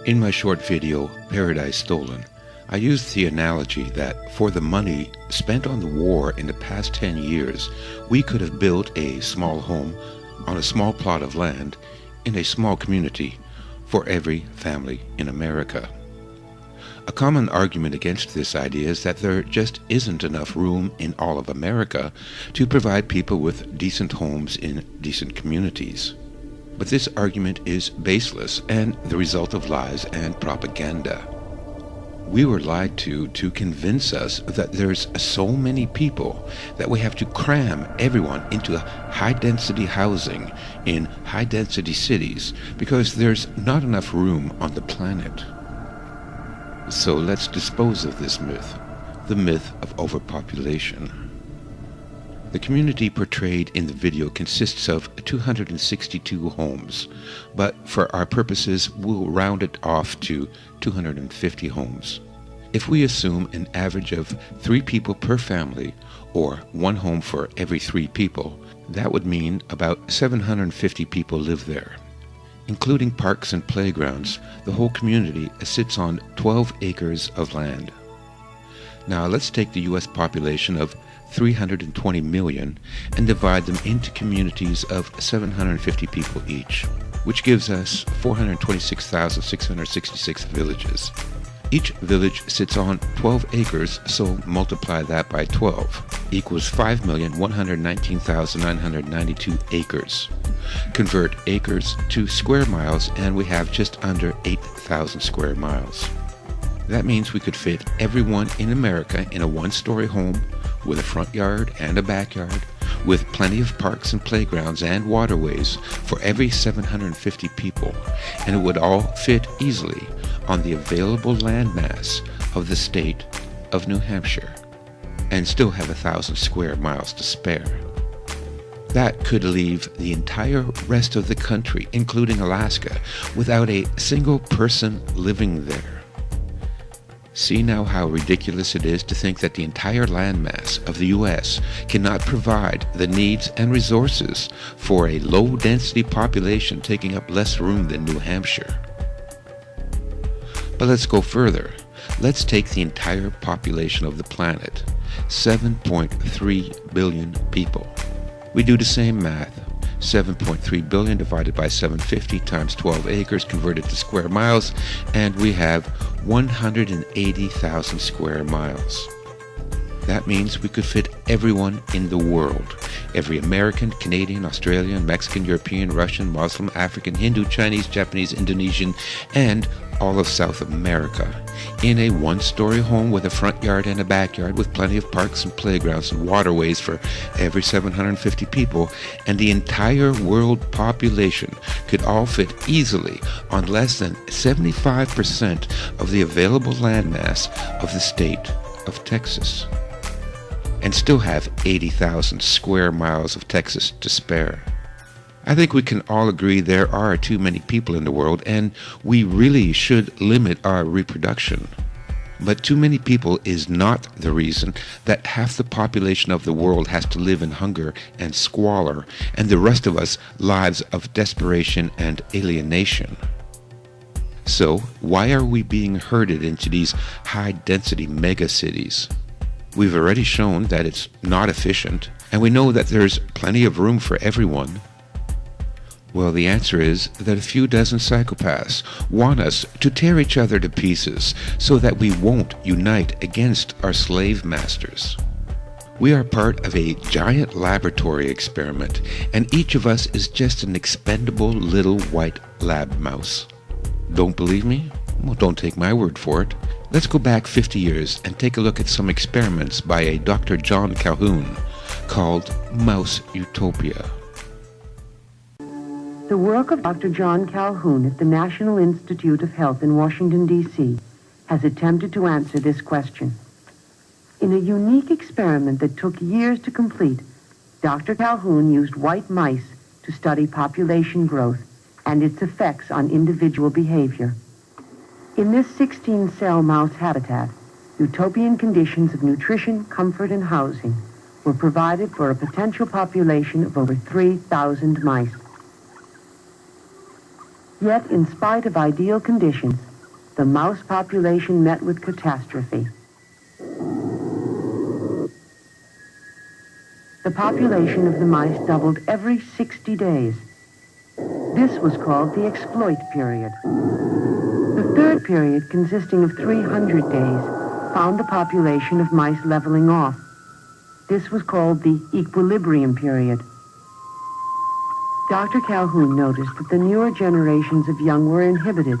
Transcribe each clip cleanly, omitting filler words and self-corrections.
In my short video, Paradise Stolen, I used the analogy that for the money spent on the war in the past 10 years, we could have built a small home on a small plot of land in a small community for every family in America. A common argument against this idea is that there just isn't enough room in all of America to provide people with decent homes in decent communities. But this argument is baseless and the result of lies and propaganda. We were lied to convince us that there's so many people that we have to cram everyone into high-density housing in high-density cities because there's not enough room on the planet. So let's dispose of this myth, the myth of overpopulation. The community portrayed in the video consists of 262 homes, but for our purposes we'll round it off to 250 homes. If we assume an average of 3 people per family, or 1 home for every 3 people, that would mean about 750 people live there. Including parks and playgrounds, the whole community sits on 12 acres of land. Now let's take the U.S. population of 320 million and divide them into communities of 750 people each, which gives us 426,666 villages. Each village sits on 12 acres, so multiply that by 12, equals 5,119,992 acres. Convert acres to square miles and we have just under 8,000 square miles. That means we could fit everyone in America in a 1-story home with a front yard and a backyard, with plenty of parks and playgrounds and waterways for every 750 people, and it would all fit easily on the available landmass of the state of New Hampshire, and still have 1,000 square miles to spare. That could leave the entire rest of the country, including Alaska, without a single person living there. See now how ridiculous it is to think that the entire landmass of the U.S. cannot provide the needs and resources for a low-density population taking up less room than New Hampshire. But let's go further. Let's take the entire population of the planet, 7.3 billion people. We do the same math. 7.3 billion divided by 750 times 12 acres converted to square miles, and we have 180,000 square miles. That means we could fit everyone in the world, every American, Canadian, Australian, Mexican, European, Russian, Muslim, African, Hindu, Chinese, Japanese, Indonesian, and all of South America, in a 1-story home with a front yard and a backyard with plenty of parks and playgrounds and waterways for every 750 people, and the entire world population could all fit easily on less than 75% of the available landmass of the state of Texas, and still have 80,000 square miles of Texas to spare. I think we can all agree there are too many people in the world, and we really should limit our reproduction. But too many people is not the reason that half the population of the world has to live in hunger and squalor, and the rest of us lives of desperation and alienation. So, why are we being herded into these high-density megacities? We've already shown that it's not efficient, and we know that there's plenty of room for everyone. Well, the answer is that a few dozen psychopaths want us to tear each other to pieces so that we won't unite against our slave masters. We are part of a giant laboratory experiment, and each of us is just an expendable little white lab mouse. Don't believe me? Well, don't take my word for it. Let's go back 50 years and take a look at some experiments by a Dr. John Calhoun called Mouse Utopia. The work of Dr. John Calhoun at the National Institute of Health in Washington, D.C. has attempted to answer this question. In a unique experiment that took years to complete, Dr. Calhoun used white mice to study population growth and its effects on individual behavior. In this 16-cell mouse habitat, utopian conditions of nutrition, comfort, and housing were provided for a potential population of over 3,000 mice. Yet, in spite of ideal conditions, the mouse population met with catastrophe. The population of the mice doubled every 60 days. This was called the exploit period. The third period, consisting of 300 days, found the population of mice leveling off. This was called the equilibrium period. Dr. Calhoun noticed that the newer generations of young were inhibited,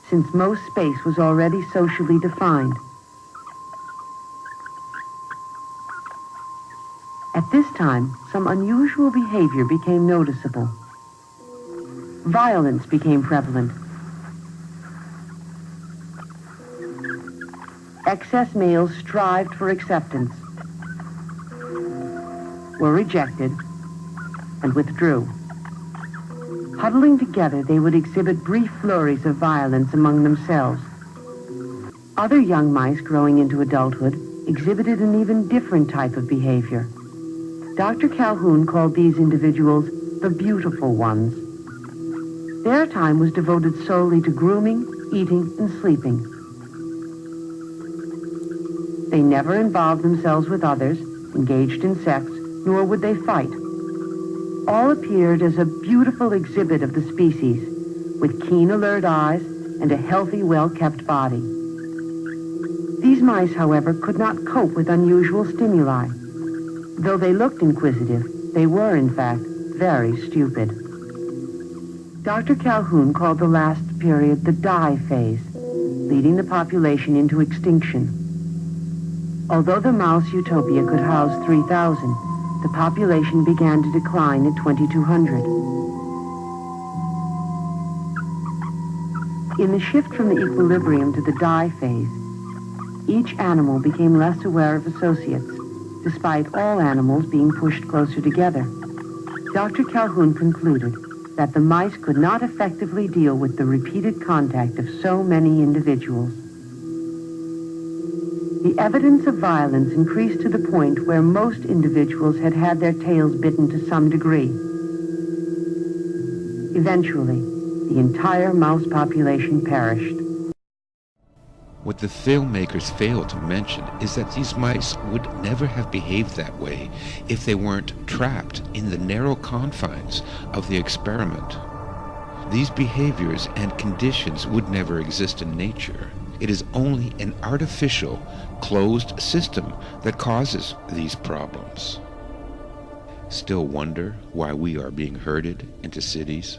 since most space was already socially defined. At this time, some unusual behavior became noticeable. Violence became prevalent. Excess males strived for acceptance, were rejected, and withdrew. Huddling together, they would exhibit brief flurries of violence among themselves. Other young mice growing into adulthood exhibited an even different type of behavior. Dr. Calhoun called these individuals the beautiful ones. Their time was devoted solely to grooming, eating, and sleeping. They never involved themselves with others, engaged in sex, nor would they fight. All appeared as a beautiful exhibit of the species, with keen, alert eyes and a healthy, well-kept body. These mice, however, could not cope with unusual stimuli. Though they looked inquisitive, they were, in fact, very stupid. Dr. Calhoun called the last period the die phase, leading the population into extinction. Although the mouse utopia could house 3,000, the population began to decline at 2,200. In the shift from the equilibrium to the die phase, each animal became less aware of associates, despite all animals being pushed closer together. Dr. Calhoun concluded that the mice could not effectively deal with the repeated contact of so many individuals. The evidence of violence increased to the point where most individuals had had their tails bitten to some degree. Eventually, the entire mouse population perished. What the filmmakers failed to mention is that these mice would never have behaved that way if they weren't trapped in the narrow confines of the experiment. These behaviors and conditions would never exist in nature. It is only an artificial, closed system that causes these problems. Still wonder why we are being herded into cities?